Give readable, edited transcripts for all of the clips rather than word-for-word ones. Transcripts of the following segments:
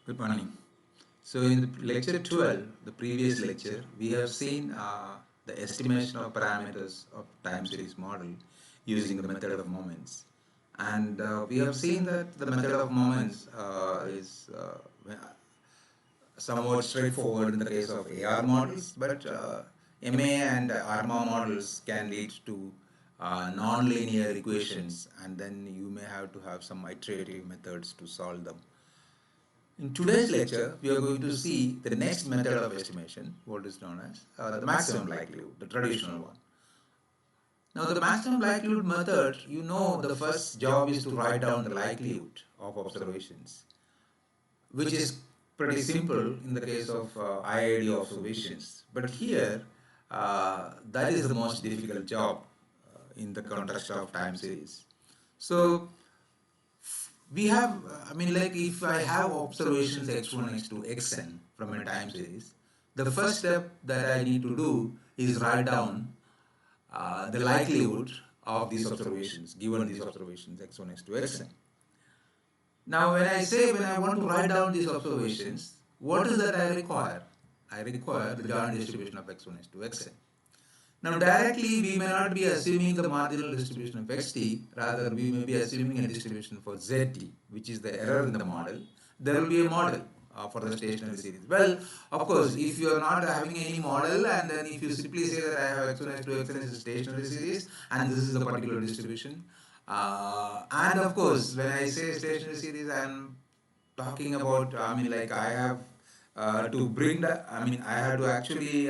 Good morning. So in the lecture 12, the previous lecture, we have seen the estimation of parameters of time series model using the method of moments. And we have seen that the method of moments is somewhat straightforward in the case of AR models, but MA and ARMA models can lead to non-linear equations, and then you may have to have some iterative methods to solve them. In today's lecture, we are going to see the next method of estimation, what is known as the maximum likelihood, the traditional one. Now, the maximum likelihood method, the first job is to write down the likelihood of observations, which is pretty simple in the case of IID observations. But here, that is the most difficult job in the context of time series. So, we have, like if I have observations x1, x2, xn from a time series, the first step that I need to do is write down the likelihood of these observations, given these observations x1, x2, xn. Now, when I want to write down these observations, what is that I require? I require the joint distribution of x1, x2, xn. Now, directly, we may not be assuming the marginal distribution of xt, rather, we may be assuming a distribution for zt, which is the error in the model. There will be a model for the stationary series. Well, of course, if you are not having any model, and then if you simply say that I have x1, x2, xn is a stationary series, and this is the particular distribution, and of course, when I say stationary series, I am talking about, like I have to bring the, I have to actually,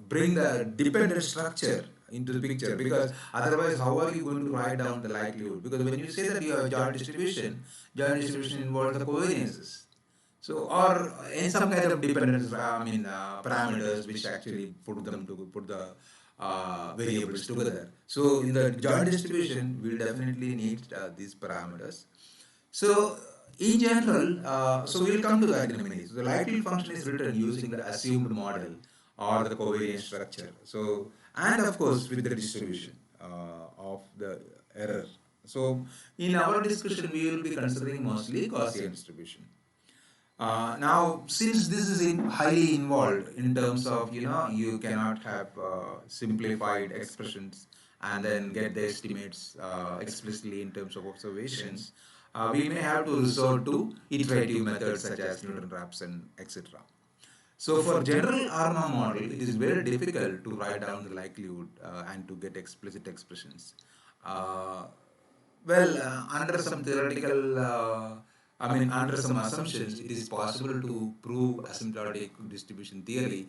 bring the dependent structure into the picture, because otherwise, how are you going to write down the likelihood? Because when you say that you have joint distribution involves the covariances. So, or in some kind of dependence, parameters which actually put the variables together. So, in the joint distribution, we'll definitely need these parameters. So, in general, so we'll come to that in a minute. So, the likelihood function is written using the assumed model or the covariance structure. So, and of course, with the distribution of the error. So, in our discussion, we will be considering mostly Gaussian distribution. Now, since this is highly involved in terms of, you cannot have simplified expressions and then get the estimates explicitly in terms of observations, we may have to resort to iterative methods such as Newton-Raphson, etc. So for general ARMA model, it is very difficult to write down the likelihood and to get explicit expressions. Uh, Under some theoretical, under some assumptions, it is possible to prove asymptotic distribution theory,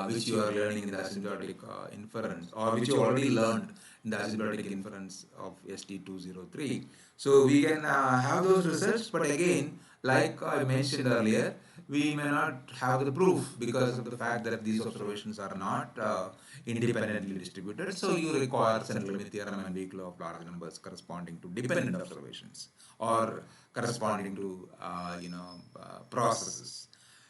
which you are learning in the asymptotic inference, or which you already learned in the asymptotic inference of ST203. So we can have those results, but again, like I mentioned earlier, we may not have the proof because of the fact that these observations are not independently distributed. So you require central limit theorem and weak law of large numbers corresponding to dependent observations or corresponding to processes.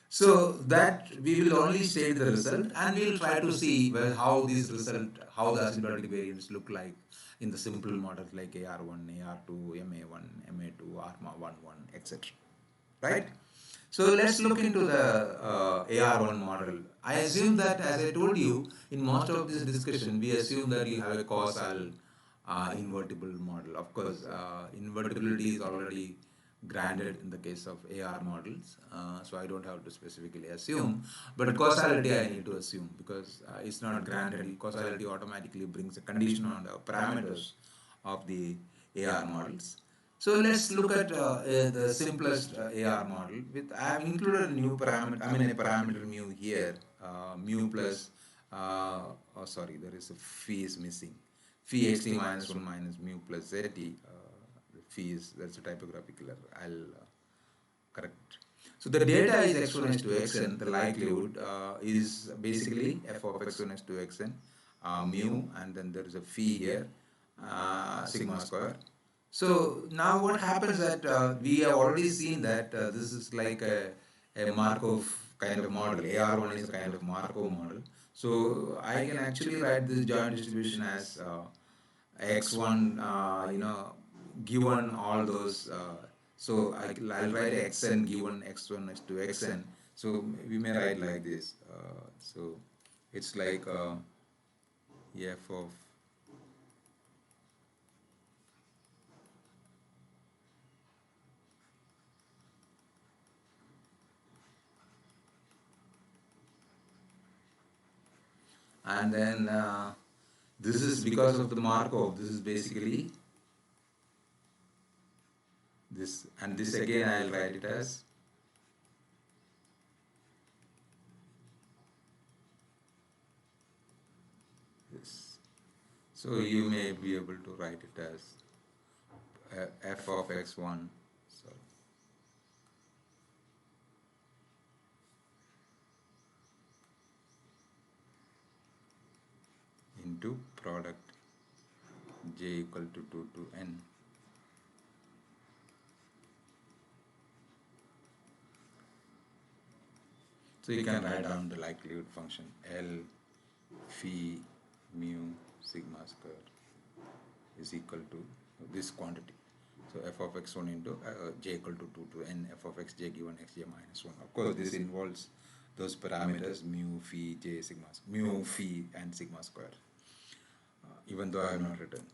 So that we will only state the result, and we will try to see how the asymptotic variants look like in the simple models like AR1, AR2, MA1, MA2, ARMA11, etc. Right? So let's look into the AR1 model. I assume that, as I told you, in most of this discussion, we assume that you have a causal invertible model. Of course, invertibility is already granted in the case of AR models, so I don't have to specifically assume. But causality I need to assume, because it's not granted. Causality automatically brings a condition on the parameters of the AR models. So let's look at the simplest AR model. I have included a new parameter, a parameter mu here, mu plus, there is a phi is missing. Phi xt minus 1 minus mu plus zt. The phi is, that's a typographical error. I'll correct. So the data is x1 x2 xn. The likelihood is basically f of x1 x2 xn, mu, and then there is a phi here, sigma square. So now what happens that we have already seen that this is like a Markov kind of model. AR1 is a kind of Markov model. So I can actually write this joint distribution as x1, given all those So I'll write xn given x1 x2 xn. So we may write like this. So it's like f of, and then this is because of the Markov. This is basically this, and this again I'll write it as this. So you may be able to write it as f of x1, so into product j equal to 2 to n. So you can write down the likelihood function L phi mu sigma square is equal to this quantity. So f of x1 into j equal to 2 to n f of xj given xj minus 1. Of course, this involves those parameters mu phi j sigma, mu phi and sigma square, even though I have not written.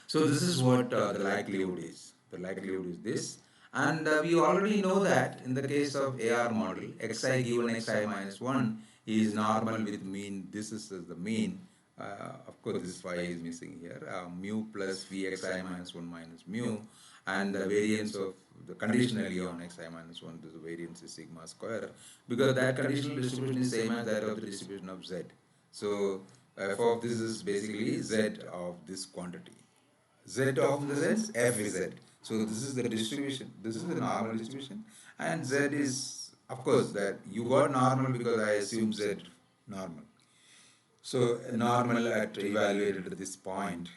So this is what the likelihood is. The likelihood is this. And we already know that in the case of AR model, xi given xi minus 1 is normal with mean. This is the mean. Of course, this phi is missing here. Mu plus vxi minus 1 minus mu. And the variance of the conditionally on xi minus 1, the variance is sigma square. Because that conditional distribution is same as that of the distribution of z. So f of this is basically z of this quantity. Z of the sense f is z. So this is the distribution. This is the normal distribution, and z is, of course, that you got normal because I assume z normal. So normal at evaluated at this point.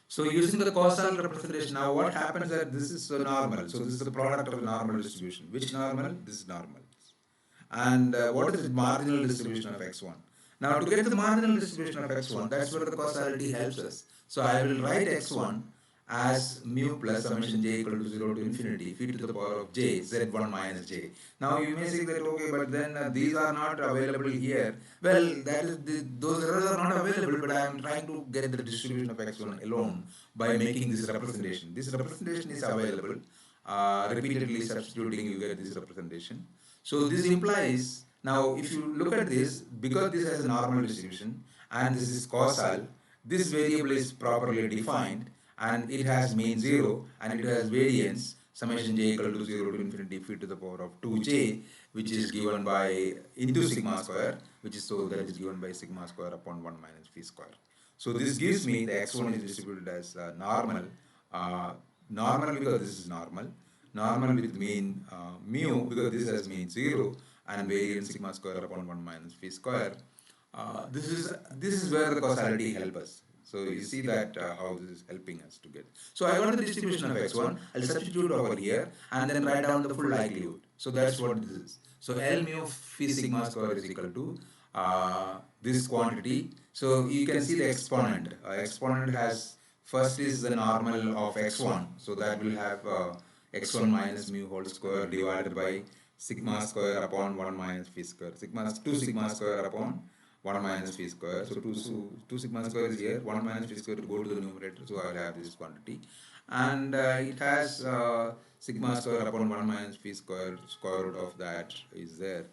So using the causal representation, now what happens that this is so normal. So this is the product of a normal distribution. Which normal? This is normal. And what is the marginal distribution of x1? Now to get the marginal distribution of x1, that's where the causality helps us. So I will write x1 as mu plus summation j equal to 0 to infinity phi to the power of j z1 minus j. Now you may say that okay, but then these are not available here. Well, that is those errors are not available, but I am trying to get the distribution of x1 alone by making this representation. This representation is available. Repeatedly substituting, you get this representation. So this implies, now if you look at this, because this has a normal distribution and this is causal, this variable is properly defined and it has mean 0 and it has variance summation j equal to 0 to infinity phi to the power of 2j, which is given by into sigma square, which is so that is given by sigma square upon 1 minus phi square. So this gives me the x1 is distributed as normal, normal because this is normal, normal with mean mu because this has mean 0 and variance sigma square upon 1 minus phi square. This is where the causality helps us. So you see that how this is helping us to get. So I got the distribution of x1. I'll substitute over here and then write down the full likelihood. So that's what this is. So L mu phi sigma square is equal to this quantity. So you can see the exponent. Exponent has first is the normal of x1. So that will have x1 minus mu whole square divided by sigma square upon 1 minus phi square. 2 sigma square upon 1 minus phi square. So 2 sigma square is here, 1 minus phi square to go to the numerator. So I will have this quantity. And it has sigma square upon 1 minus phi square, square root of that is there.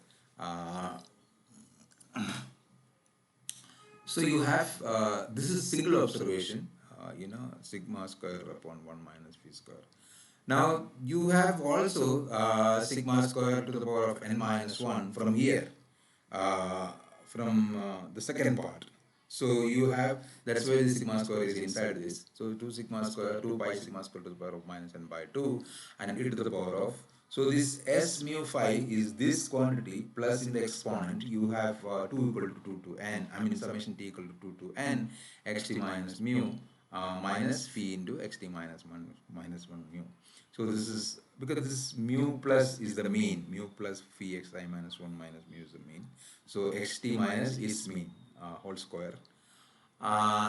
So you have, this is single observation, sigma square upon 1 minus phi square. Now you have also sigma square to the power of n minus 1 from here, from the second part. So you have, that's why the sigma square is inside this. So 2 sigma square, 2 pi sigma square to the power of minus n by 2 and e to the power of. So this S mu phi is this quantity plus in the exponent you have 2 equal to 2 to n, I mean summation t equal to 2 to n xt minus mu minus phi into xt minus 1 minus 1 mu. So this is, because this mu plus is the mean, mu plus phi xi minus 1 minus mu is the mean. So xt minus is mean whole square.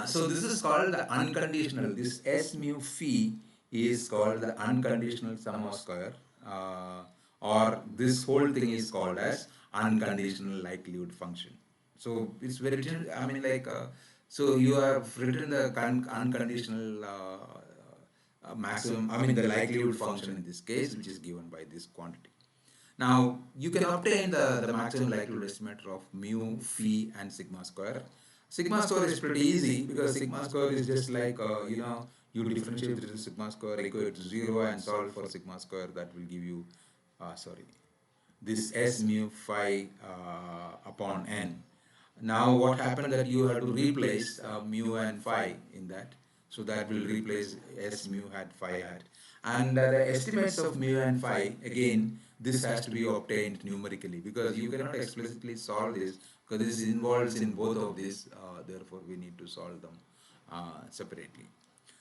So this is called the unconditional. This S mu phi is called the unconditional sum of square, uh, or this whole thing is called as unconditional likelihood function. So it's very general. I mean, like, so you have written the unconditional maximum, I mean, the likelihood function in this case, which is given by this quantity. Now, you can obtain the maximum likelihood estimate of mu, phi, and sigma square. Sigma square is pretty easy because sigma square is just like, you differentiate the sigma square equal to 0 and solve for sigma square. That will give you, this S mu phi upon n. Now what happened that you have to replace mu and phi in that. So that will replace S mu hat phi hat. And the estimates of mu and phi, again, this has to be obtained numerically because you cannot explicitly solve this because this involves in both of these. Therefore, we need to solve them separately.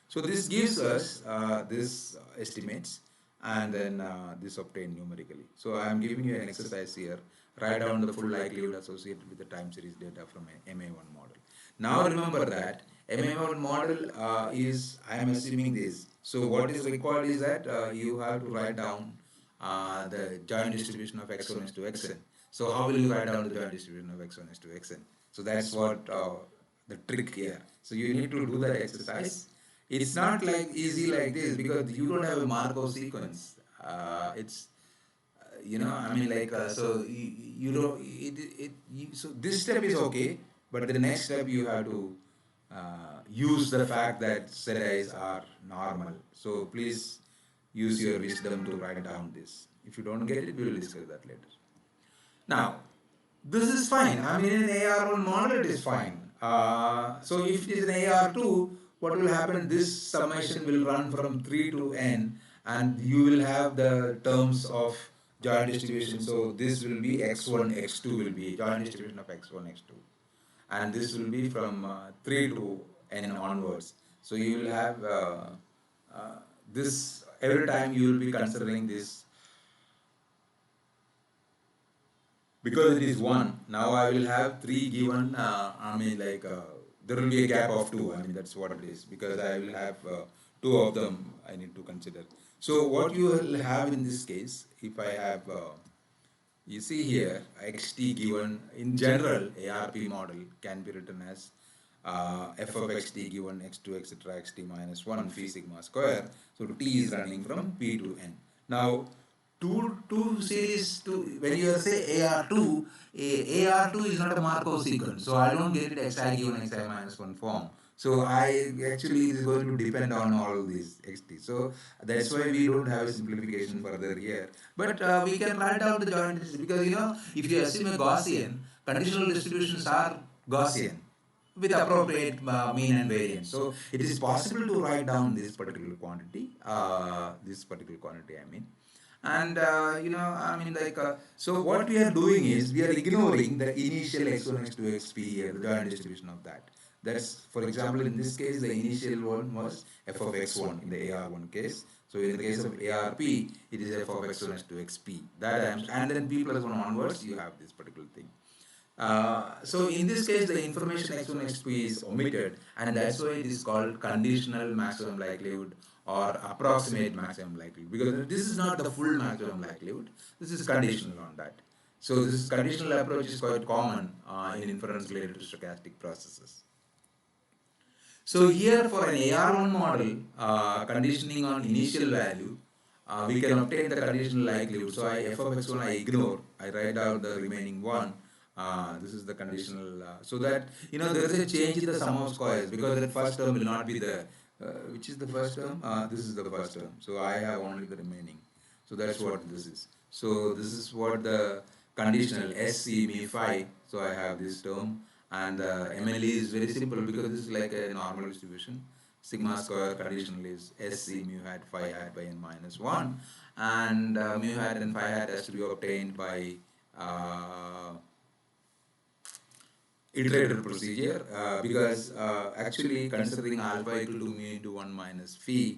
So this gives us this estimates and then this obtained numerically. So I am giving you an exercise here. Write down the full likelihood associated with the time series data from a MA1 model. Now remember that MA1 model is, I am assuming this. So what is required is that you have to write down the joint distribution of x1 is to xn. So how will you write down the joint distribution of x1 is to xn? So that's what the trick here. So you need to do that exercise. It's not like easy like this because you don't have a Markov sequence. It's I mean, like, so you don't, so this step is okay, but the next step you have to use the fact that steroids are normal. So please use your wisdom to write down this. If you don't get it, we will discuss that later. Now, this is fine. I mean, in AR1 model, it is fine. So if it is an AR2, what will happen? This summation will run from 3 to n, and you will have the terms of joint distribution. So this will be x1, x2 will be joint distribution of x1, x2. And this will be from 3 to n onwards. So you will have this, every time you will be considering this because it is 1. Now I will have 3 given, I mean, like, there will be a gap of 2. I mean, that's what it is because I will have 2 of them I need to consider. So what you will have in this case, if I have, you see here, xt given, in general, ARP model can be written as f of xt given x2, etc., xt minus 1 phi sigma square. So t is running from p to n. Now, two series to, when you say AR2, AR2 is not a Markov sequence, so I don't get it xi given xi minus 1 form. So I actually, it is going to depend on all these xt. So that's why we don't have a simplification further here. But we can write down the joint distribution because if you assume a Gaussian, conditional distributions are Gaussian with appropriate mean and variance. So it is possible to write down this particular quantity, I mean. And I mean, like, so what we are doing is we are ignoring the initial x1, x2, xp here, the joint distribution of that. That's, for example, in this case, the initial one was f of x1 in the AR1 case. So in the case of ARP, it is f of x1, x2, xp. And then p plus 1 onwards, you have this particular thing. So in this case, the information x1, x2 is omitted, and that's why it is called conditional maximum likelihood or approximate maximum likelihood, because this is not the full maximum likelihood, this is conditional on that. So this conditional approach is quite common in inference related to stochastic processes. So here for an AR1 model, conditioning on initial value, we can obtain the conditional likelihood. So f of x1 I ignore, I write out the remaining one. This is the conditional, so that there is a change in the sum of squares because that first term will not be there. Which is the first term? This is the first term. So I have only the remaining. So that's what this is. So this is what the conditional SC mu phi. So I have this term, and MLE is very simple because this is like a normal distribution. Sigma square conditional is SC mu hat phi hat by n minus 1, and mu hat and phi hat has to be obtained by iterated procedure because actually considering alpha equal to mu into 1 minus phi,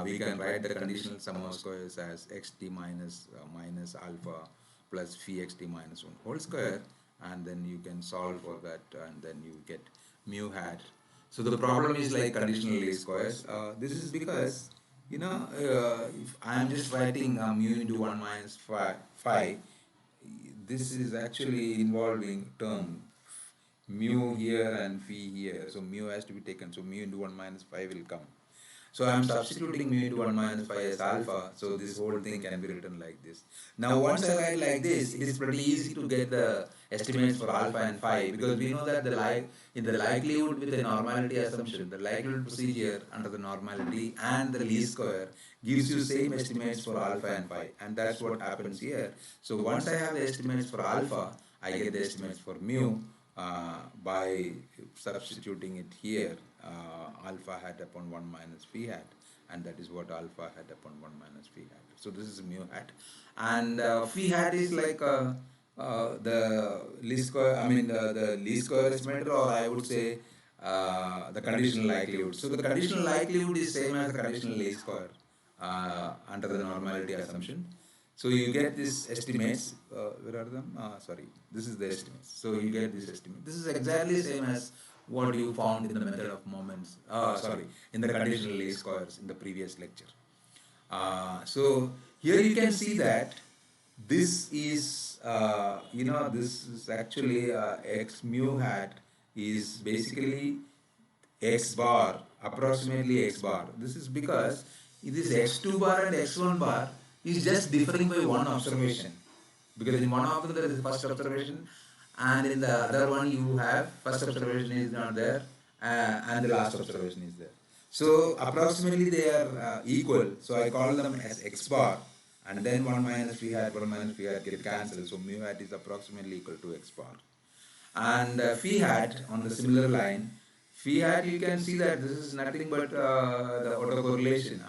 we can write the conditional sum of squares as xt minus alpha plus phi xt minus 1 whole square, and then you can solve for that, and then you get mu hat. So the problem is like conditional least squares. This is because if I'm just writing mu into 1 minus phi, this is actually involving term mu here and phi here. So mu has to be taken. So mu into 1 minus phi will come. So I'm substituting mu into 1 minus phi as alpha. So this whole thing can be written like this. Now once I write like this, it is pretty easy to get the estimates for alpha and phi, because we know that in the likelihood with the normality assumption, the likelihood procedure under the normality and the least square gives you same estimates for alpha and phi, and that's what happens here. So once I have the estimates for alpha, I get the estimates for mu by substituting it here, alpha hat upon 1 minus phi hat, and that is what alpha hat upon 1 minus phi hat. So this is mu hat, and phi hat is like the least square, the least square estimator, or I would say the conditional likelihood. So the conditional likelihood is same as the conditional least square under the normality assumption. So you get these estimates. Where are them? Sorry, this is the estimates. So you get this estimate. This is exactly same as what you found in the method of moments. Sorry, in the conditional least squares in the previous lecture. So here you can see that this is, this is actually x mu hat is basically x bar, approximately x bar. This is because this x2 bar and x1 bar is just differing by one observation. Because in one of them there is the first observation, and in the other one you have first observation is not there, and the last observation is there. So approximately they are equal. So I call them as x bar, and then 1 minus phi hat, 1 minus phi hat get cancelled. So mu hat is approximately equal to x bar. And phi hat on the similar line, phi hat you can see that this is nothing but the autocorrelation.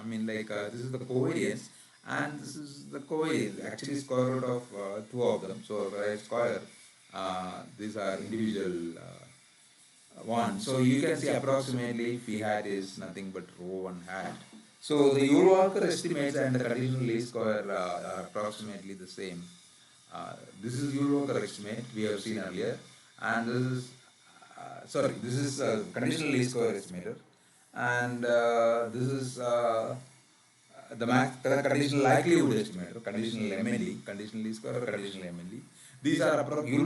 This is the covariance, and this is the covariance, actually square root of two of them. So if I square, these are individual one. So you can see approximately phi hat is nothing but rho 1 hat. So the Euro-Walker estimates and the conditional least square are approximately the same. This is Euro-Walker estimate we have seen earlier, and this is conditional least square estimator, and this is the conditional likelihood estimator, conditional MLE, conditional least square, conditional MLE. These are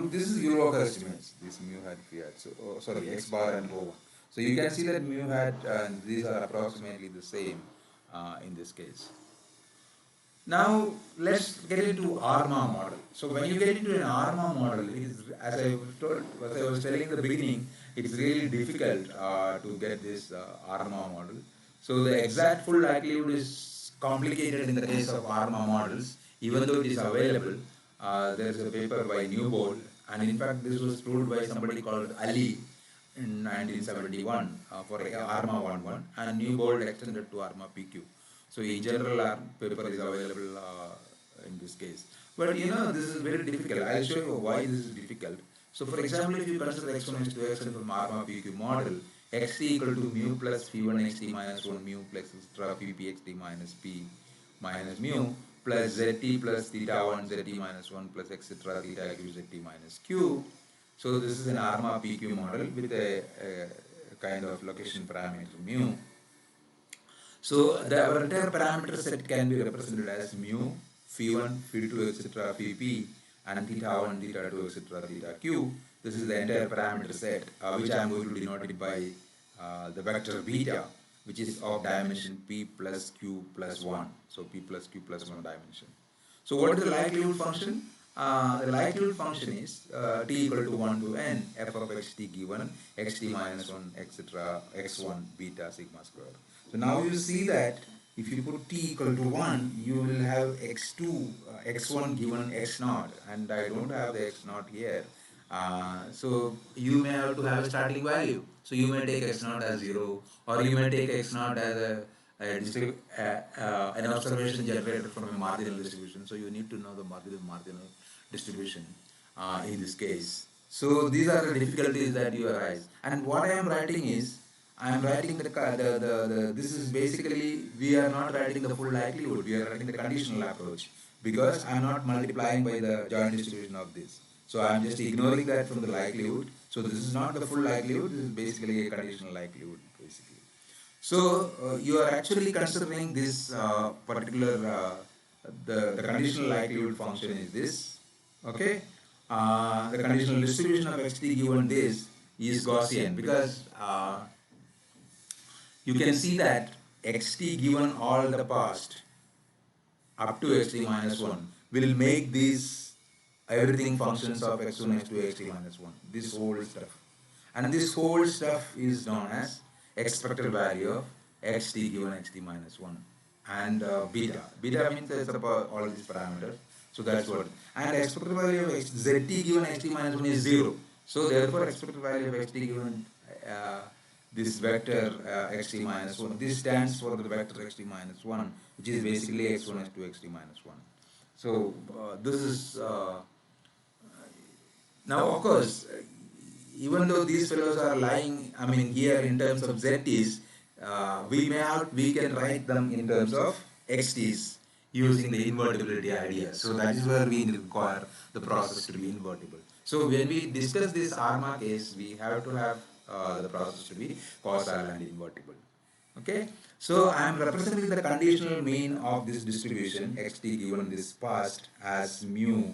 this is Euro-Walker estimates. This mu hat, phi hat. So x bar and rho 1. So you can see that mu hat and these are approximately the same in this case. Now let's get into ARMA model. So when you get into an ARMA model, it is, as I was telling in the beginning, it's really difficult to get this ARMA model. So the exact full likelihood is complicated in the case of ARMA models, even though it is available. There's a paper by Newbold, and in fact this was proved by somebody called Ali in 1971 for ARMA 1.1, and Newbold extended to ARMA PQ. So in general, our paper is available in this case. But this is very difficult. I'll show you why this is difficult. So for example, if you consider x1 is 2x from ARMA PQ model, xt equal to mu plus p1 xt minus 1 mu plus extra p xt minus p minus mu plus zt plus theta 1 zt minus 1 plus etc theta q zt minus q. So this is an ARMA PQ model with a kind of location parameter mu. So our entire parameter set can be represented as mu, phi1, phi2, etc., pp, and theta 1, theta 2, etc., theta q. This is the entire parameter set, which I am going to denote it by the vector beta, which is of dimension p plus q plus 1. So p plus q plus 1 dimension. So what is the likelihood function? The likelihood function is t equal to 1 to n f of xt given xt minus 1 etc. x1 beta sigma square. So now you see that if you put t equal to 1, you will have x2, x1 given x naught, and I don't have the x naught here. So you may have to have a starting value. So you may take x naught as 0, or you may take x naught as an observation generated from a marginal distribution. So you need to know the marginal distribution in this case. So these are the difficulties that you arise. And what I am writing is, I am writing this is basically, we are not writing the full likelihood, we are writing the conditional approach, because I am not multiplying by the joint distribution of this. So I am just ignoring that from the likelihood. So this is not the full likelihood, this is basically a conditional likelihood basically. So you are actually considering this particular the conditional likelihood function is this. Okay, the conditional distribution of xt given this is Gaussian because you can see that xt given all the past up to xt minus 1 will make these everything functions of x1, x2, xt minus 1. This whole stuff. And this whole stuff is known as expected value of xt given xt minus 1 and beta. Beta means it's about all these parameters. So that's what. And expected value of zt given xt minus 1 is 0. So therefore expected value of xt given this vector xt minus 1. This stands for the vector xt minus 1, which is basically x1, x2, xt minus 1. So this is now, of course, even though these fellows are lying, I mean, here in terms of zt's, we can write them in terms of xt's using the invertibility idea. So that is where we require the process to be invertible. So when we discuss this ARMA case, we have to have the process to be causal and invertible. Okay, so I am representing the conditional mean of this distribution xt given this past as mu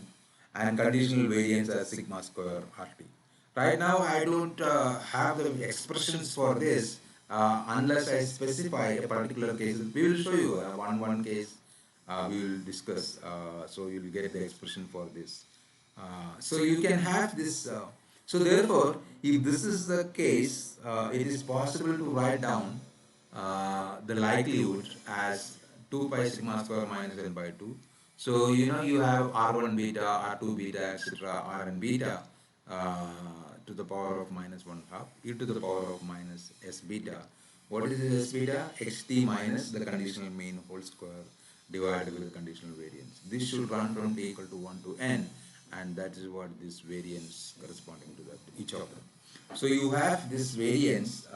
and conditional variance as sigma square rt. Right now I don't have the expressions for this unless I specify a particular case. We will show you one case we will discuss, so you will get the expression for this. So you can have this. So therefore, if this is the case, it is possible to write down the likelihood as 2 pi sigma square minus n by 2. So you have r1 beta, r2 beta, etc., rn beta to the power of minus 1 half e to the power of minus s beta. What is this s beta? xt minus the conditional mean whole square divided with the conditional variance. This should run from t equal to 1 to n, and that is what this variance corresponding to that each of them. So you have this variance,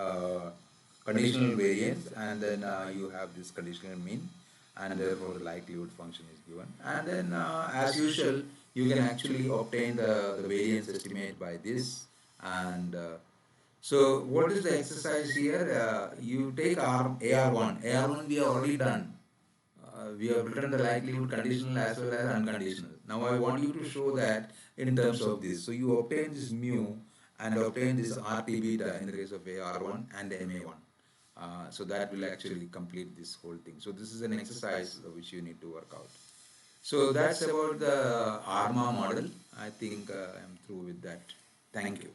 conditional variance, and then you have this conditional mean, and therefore the likelihood function is given. And then as usual, you can actually obtain the variance estimate by this. And so what is the exercise here? You take AR1. AR1 we have already done. We have written the likelihood conditional as well as unconditional. Now I want you to show that in terms of this. So you obtain this mu and obtain this RT beta in the case of AR1 and MA1. So that will actually complete this whole thing. So this is an exercise which you need to work out. So that's about the ARMA model. I think I'm through with that. Thank you.